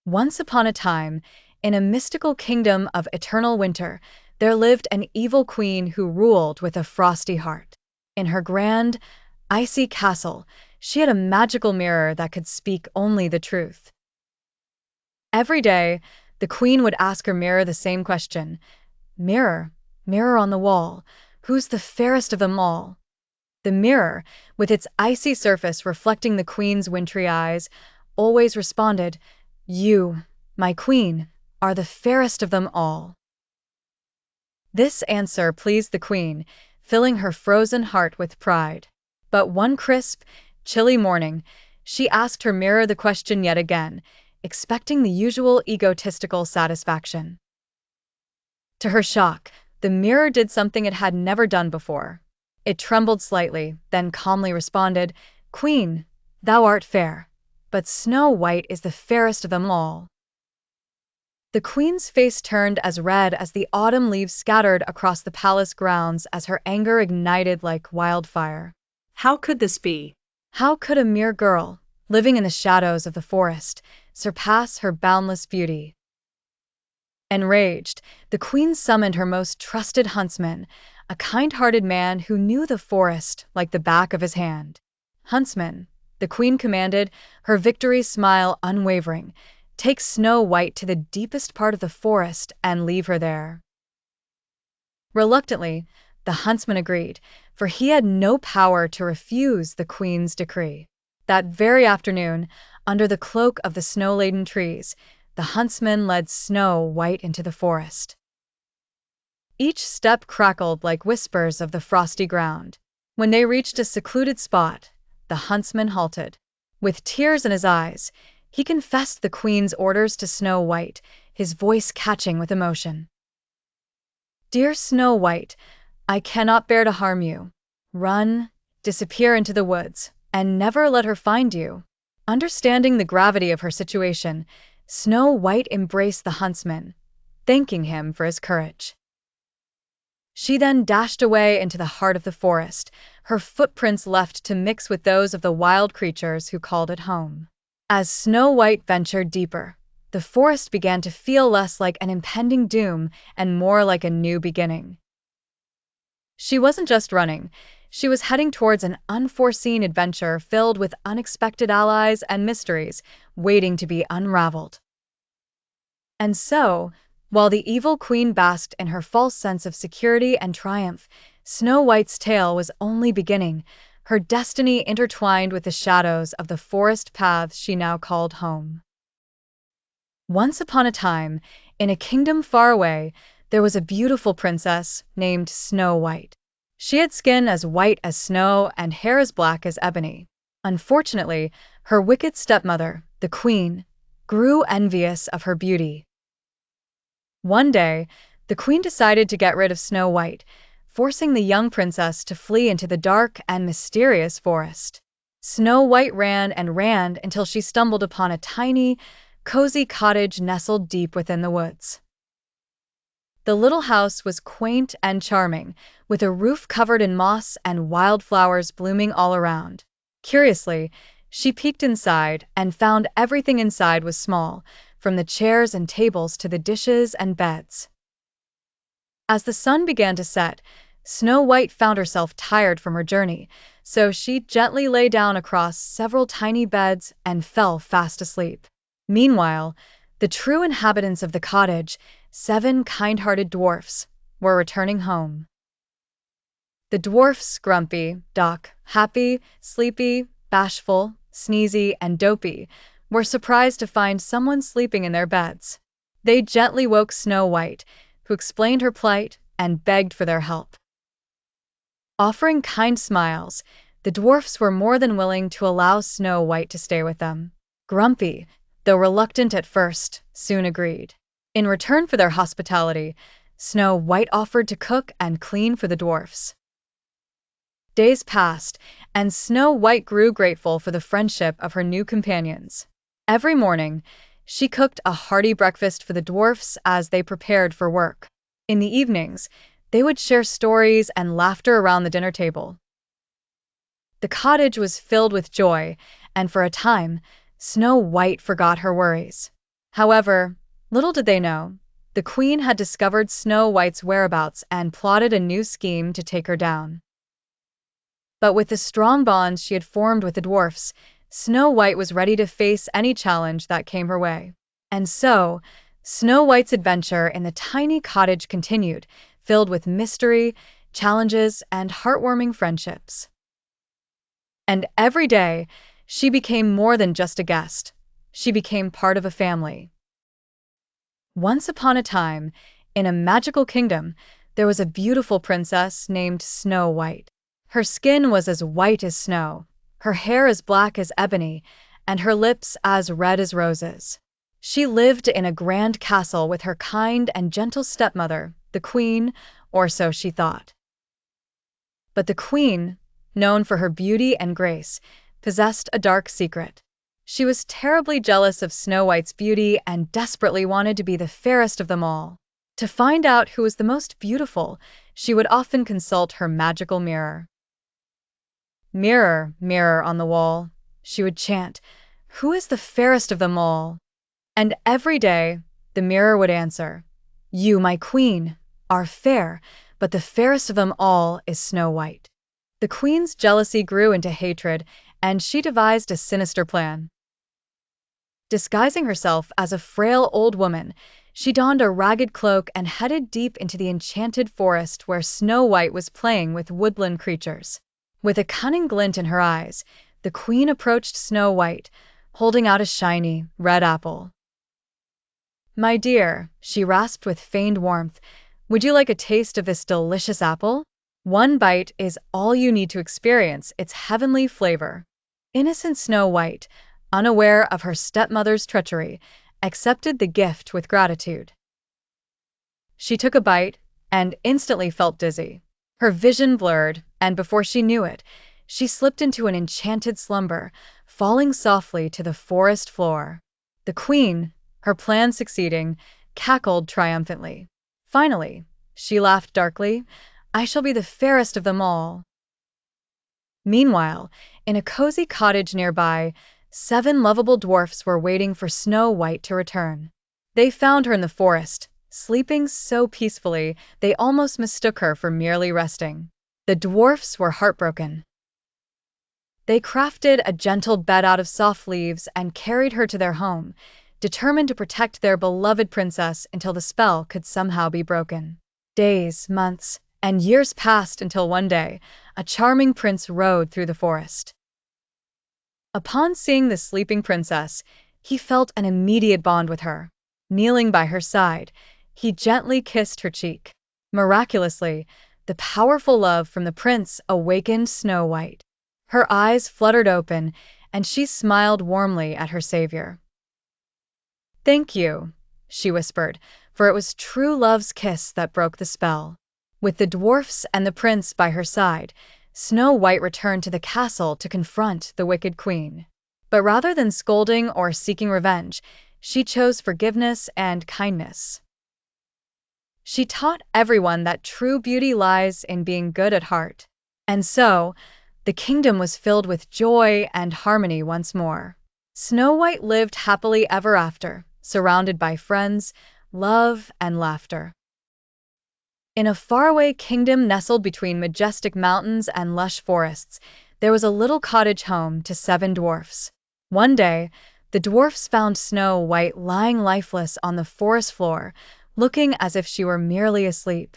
Once upon a time, in a mystical kingdom of eternal winter, there lived an evil queen who ruled with a frosty heart. In her grand, icy castle, she had a magical mirror that could speak only the truth. Every day, the queen would ask her mirror the same question: Mirror, mirror on the wall, who's the fairest of them all? The mirror, with its icy surface reflecting the queen's wintry eyes, always responded, You, my queen, are the fairest of them all. This answer pleased the queen, filling her frozen heart with pride. But one crisp, chilly morning, she asked her mirror the question yet again, expecting the usual egotistical satisfaction. To her shock, the mirror did something it had never done before. It trembled slightly, then calmly responded, Queen, thou art fair, but Snow White is the fairest of them all. The queen's face turned as red as the autumn leaves scattered across the palace grounds as her anger ignited like wildfire. How could this be? How could a mere girl, living in the shadows of the forest, surpass her boundless beauty? Enraged, the queen summoned her most trusted huntsman, a kind-hearted man who knew the forest like the back of his hand. Huntsman, the queen commanded, her victory smile unwavering, take Snow White to the deepest part of the forest and leave her there. Reluctantly, the huntsman agreed, for he had no power to refuse the queen's decree. That very afternoon, under the cloak of the snow-laden trees, the huntsman led Snow White into the forest. Each step crackled like whispers of the frosty ground. When they reached a secluded spot, the huntsman halted. With tears in his eyes, he confessed the queen's orders to Snow White, his voice catching with emotion. Dear Snow White, I cannot bear to harm you. Run, disappear into the woods, and never let her find you. Understanding the gravity of her situation, Snow White embraced the huntsman, thanking him for his courage. She then dashed away into the heart of the forest, her footprints left to mix with those of the wild creatures who called it home. As Snow White ventured deeper, the forest began to feel less like an impending doom and more like a new beginning. She wasn't just running, she was heading towards an unforeseen adventure filled with unexpected allies and mysteries waiting to be unraveled. And so, while the evil queen basked in her false sense of security and triumph, Snow White's tale was only beginning, her destiny intertwined with the shadows of the forest paths she now called home. Once upon a time, in a kingdom far away, there was a beautiful princess named Snow White. She had skin as white as snow and hair as black as ebony. Unfortunately, her wicked stepmother, the queen, grew envious of her beauty. One day, the queen decided to get rid of Snow White, forcing the young princess to flee into the dark and mysterious forest. Snow White ran and ran until she stumbled upon a tiny, cozy cottage nestled deep within the woods. The little house was quaint and charming, with a roof covered in moss and wildflowers blooming all around. Curiously, she peeked inside and found everything inside was small, from the chairs and tables to the dishes and beds. As the sun began to set, Snow White found herself tired from her journey, so she gently lay down across several tiny beds and fell fast asleep. Meanwhile, the true inhabitants of the cottage, 7 kind-hearted dwarfs, were returning home. The dwarfs Grumpy, Doc, Happy, Sleepy, Bashful, Sneezy, and Dopey were surprised to find someone sleeping in their beds. They gently woke Snow White, who explained her plight and begged for their help. Offering kind smiles, the dwarfs were more than willing to allow Snow White to stay with them. Grumpy, though reluctant at first, soon agreed. In return for their hospitality, Snow White offered to cook and clean for the dwarfs. Days passed, and Snow White grew grateful for the friendship of her new companions. Every morning, she cooked a hearty breakfast for the dwarfs as they prepared for work. In the evenings, they would share stories and laughter around the dinner table. The cottage was filled with joy, and for a time, Snow White forgot her worries. However, little did they know, the queen had discovered Snow White's whereabouts and plotted a new scheme to take her down. But with the strong bonds she had formed with the dwarfs, Snow White was ready to face any challenge that came her way. And so, Snow White's adventure in the tiny cottage continued, filled with mystery, challenges, and heartwarming friendships. And every day, she became more than just a guest. She became part of a family. Once upon a time, in a magical kingdom, there was a beautiful princess named Snow White. Her skin was as white as snow, her hair as black as ebony, and her lips as red as roses. She lived in a grand castle with her kind and gentle stepmother, the queen, or so she thought. But the queen, known for her beauty and grace, possessed a dark secret. She was terribly jealous of Snow White's beauty and desperately wanted to be the fairest of them all. To find out who was the most beautiful, she would often consult her magical mirror. "Mirror, mirror on the wall," she would chant, "who is the fairest of them all?" And every day, the mirror would answer, "You, my queen, are fair, but the fairest of them all is Snow White." The queen's jealousy grew into hatred, and she devised a sinister plan. Disguising herself as a frail old woman, she donned a ragged cloak and headed deep into the enchanted forest where Snow White was playing with woodland creatures. With a cunning glint in her eyes, the queen approached Snow White, holding out a shiny, red apple. "My dear," she rasped with feigned warmth, "would you like a taste of this delicious apple? One bite is all you need to experience its heavenly flavor." Innocent Snow White, unaware of her stepmother's treachery, accepted the gift with gratitude. She took a bite and instantly felt dizzy. Her vision blurred, and before she knew it, she slipped into an enchanted slumber, falling softly to the forest floor. The queen, her plan succeeding, cackled triumphantly. Finally, she laughed darkly, "I shall be the fairest of them all." Meanwhile, in a cozy cottage nearby, 7 lovable dwarfs were waiting for Snow White to return. They found her in the forest, sleeping so peacefully they almost mistook her for merely resting. The dwarfs were heartbroken. They crafted a gentle bed out of soft leaves and carried her to their home, determined to protect their beloved princess until the spell could somehow be broken. Days, months, and years passed until one day, a charming prince rode through the forest. Upon seeing the sleeping princess, he felt an immediate bond with her. Kneeling by her side, he gently kissed her cheek. Miraculously, the powerful love from the prince awakened Snow White. Her eyes fluttered open, and she smiled warmly at her savior. "Thank you," she whispered, for it was true love's kiss that broke the spell. With the dwarfs and the prince by her side, Snow White returned to the castle to confront the wicked queen. But rather than scolding or seeking revenge, she chose forgiveness and kindness. She taught everyone that true beauty lies in being good at heart. And so, the kingdom was filled with joy and harmony once more. Snow White lived happily ever after, surrounded by friends, love, and laughter. In a faraway kingdom nestled between majestic mountains and lush forests, there was a little cottage home to 7 dwarfs. One day, the dwarfs found Snow White lying lifeless on the forest floor, looking as if she were merely asleep.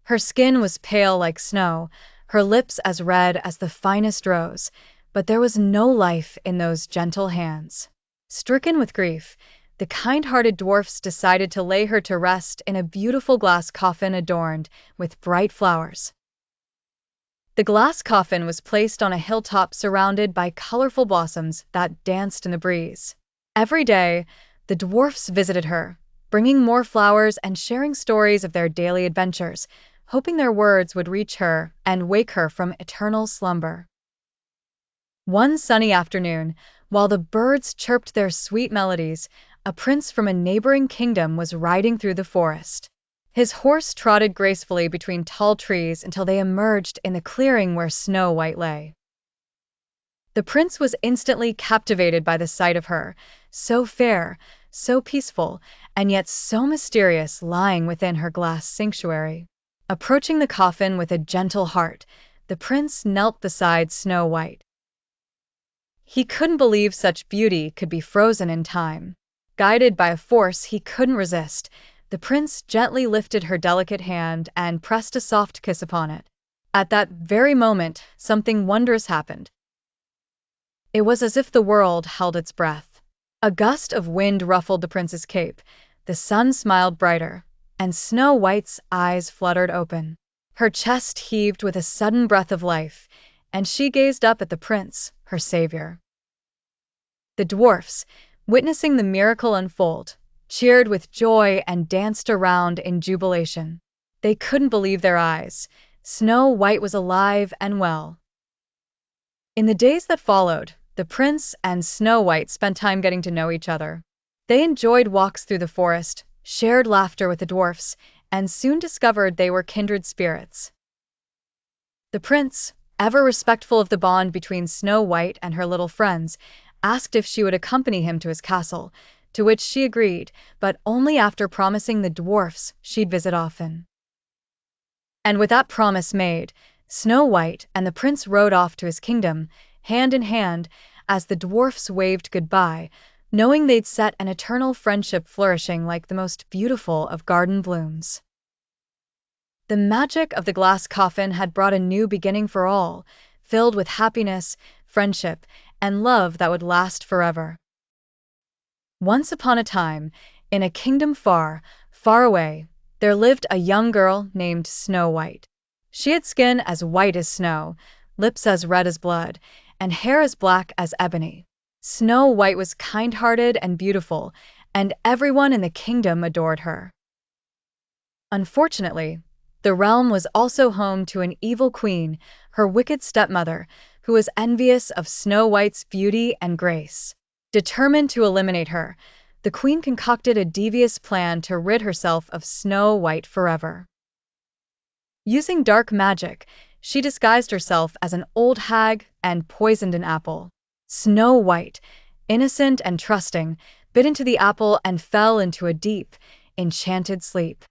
Her skin was pale like snow, her lips as red as the finest rose, but there was no life in those gentle hands. Stricken with grief, the kind-hearted dwarfs decided to lay her to rest in a beautiful glass coffin adorned with bright flowers. The glass coffin was placed on a hilltop surrounded by colorful blossoms that danced in the breeze. Every day, the dwarfs visited her, bringing more flowers and sharing stories of their daily adventures, hoping their words would reach her and wake her from eternal slumber. One sunny afternoon, while the birds chirped their sweet melodies, a prince from a neighboring kingdom was riding through the forest. His horse trotted gracefully between tall trees until they emerged in the clearing where Snow White lay. The prince was instantly captivated by the sight of her, so fair, so peaceful, and yet so mysterious lying within her glass sanctuary. Approaching the coffin with a gentle heart, the prince knelt beside Snow White. He couldn't believe such beauty could be frozen in time. Guided by a force he couldn't resist, the prince gently lifted her delicate hand and pressed a soft kiss upon it. At that very moment, something wondrous happened. It was as if the world held its breath. A gust of wind ruffled the prince's cape, the sun smiled brighter, and Snow White's eyes fluttered open. Her chest heaved with a sudden breath of life, and she gazed up at the prince, her savior. The dwarfs, witnessing the miracle unfold, cheered with joy and danced around in jubilation. They couldn't believe their eyes. Snow White was alive and well. In the days that followed, the prince and Snow White spent time getting to know each other. They enjoyed walks through the forest, shared laughter with the dwarfs, and soon discovered they were kindred spirits. The prince, ever respectful of the bond between Snow White and her little friends, asked if she would accompany him to his castle, to which she agreed, but only after promising the dwarfs she'd visit often. And with that promise made, Snow White and the prince rode off to his kingdom, hand in hand, as the dwarfs waved goodbye, knowing they'd set an eternal friendship flourishing like the most beautiful of garden blooms. The magic of the glass coffin had brought a new beginning for all, filled with happiness, friendship, and love that would last forever. Once upon a time, in a kingdom far, far away, there lived a young girl named Snow White. She had skin as white as snow, lips as red as blood, and hair as black as ebony. Snow White was kind-hearted and beautiful, and everyone in the kingdom adored her. Unfortunately, the realm was also home to an evil queen, her wicked stepmother, who was envious of Snow White's beauty and grace. Determined to eliminate her, the queen concocted a devious plan to rid herself of Snow White forever. Using dark magic, she disguised herself as an old hag and poisoned an apple. Snow White, innocent and trusting, bit into the apple and fell into a deep, enchanted sleep.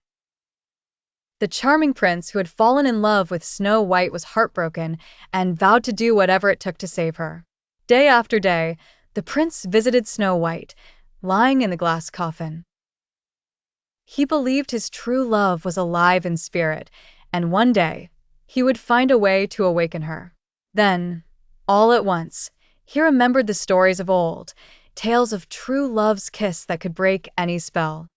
The charming prince who had fallen in love with Snow White was heartbroken and vowed to do whatever it took to save her. Day after day, the prince visited Snow White, lying in the glass coffin. He believed his true love was alive in spirit, and one day, he would find a way to awaken her. Then, all at once, he remembered the stories of old, tales of true love's kiss that could break any spell.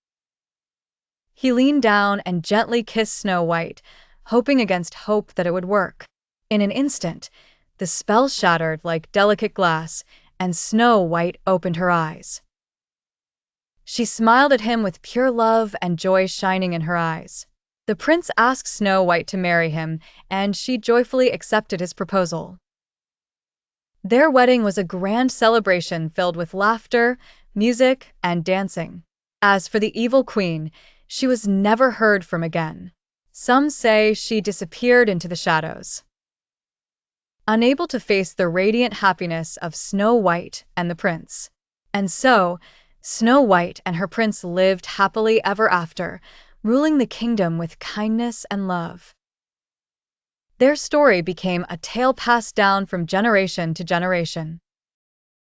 He leaned down and gently kissed Snow White, hoping against hope that it would work. In an instant, the spell shattered like delicate glass, and Snow White opened her eyes. She smiled at him with pure love and joy shining in her eyes. The prince asked Snow White to marry him, and she joyfully accepted his proposal. Their wedding was a grand celebration filled with laughter, music, and dancing. As for the evil queen, she was never heard from again. Some say she disappeared into the shadows. Unable to face the radiant happiness of Snow White and the prince. And so, Snow White and her prince lived happily ever after, ruling the kingdom with kindness and love. Their story became a tale passed down from generation to generation.